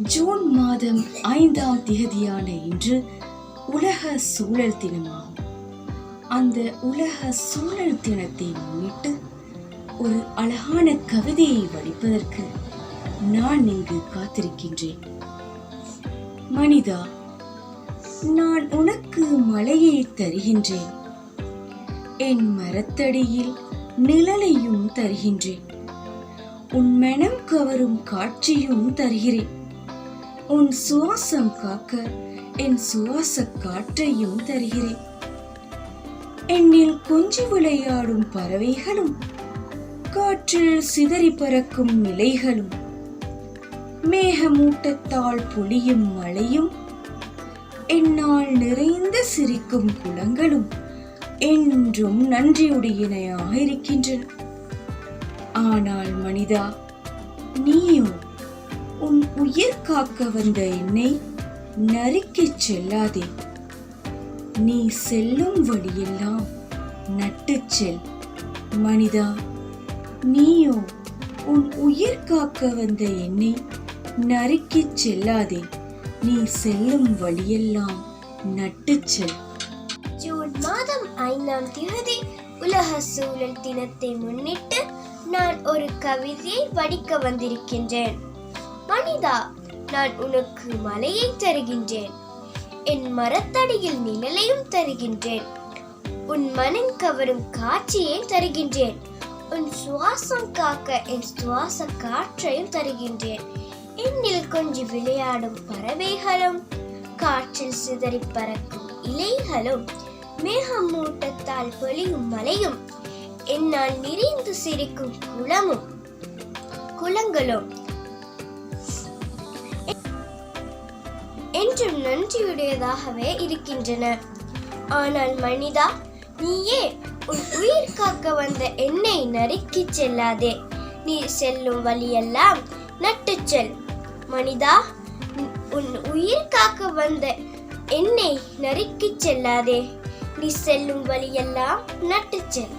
June மாதம் 5ஆம் தேதியான இன்று உலக சூழல் தினமாகும். அந்த உலக சூழல் தினத்தை முன்னிட்டு ஒரு அழகான கவிதையை வடிப்பதற்கு நான் இங்கு காத்திருக்கின்றேன். மனிதா, நான் உனக்கு மலையை தருகின்றேன், என் மரத்தடியில் நிழலையும் தருகின்றேன், உன் மனம் கவரும் காட்சியும் தருகிறேன், உன் சுவாசம் காக்க என் சுவாச காற்றையும் தருகிறேன். என்னில் கொஞ்சி விளையாடும் பறவைகளும், காற்றில் சிதறி பறக்கும் நிலைகளும், மேகமூட்டத்தால் பொழியும் மழையும், என்னால் நிறைந்த சிரிக்கும் குளங்களும் என்றும் நன்றியுடையனையாக இருக்கின்றன. ஆனால் மனிதா, நீயோ உன் உயிர் காக்க வந்த என்னை நறுக்கிச் செல்லாதே. நீ செல்லும் வழியெல்லாம் நட்டுச் செல். மனிதா, நீயோ உன் உயிர் காக்க வந்த என்னை நறுக்கிச் செல்லாதே. நீ செல்லும் வழியெல்லாம் நட்டுச் செல். ஜூன் மாதம் 5ஆம் தேதி உலக சூழல் தினத்தை முன்னிட்டு நான் ஒரு கவிதையை வடிக்க வந்திருக்கின்றேன். மனிதா, நான் உனக்கு மலையை தருகின்றேன், என் மரத்தடியில் நிழலையும் தருகின்றேன், உன் மனம் கவரும் காட்சியை தருகின்றேன், உன் சுவாசம் காக்க என் சுவாச காற்றையும் தருகின்றேன். என்னில் கொஞ்சி விளையாடும் பறவைகளும், காற்றில் சிதறி பறக்கும் இலைகளும், மேகமூட்டத்தால் பொழியும் மலையும், என்னால் நிறைந்து சிரிக்கும் குளங்களும் என்றும் நன்றியுடையதாகவே இருக்கின்றன. ஆனால் மனிதா, நீயே உன் உயிர் காக்க வந்த என்னை நறுக்கிச் செல்லாதே. நீ செல்லும் வழியெல்லாம் நட்டுச் செல். மனிதா, உன் உயிர் காக்க வந்த என்னை நறுக்கிச் செல்லாதே. நீ செல்லும் வழியெல்லாம் நட்டுச் செல்.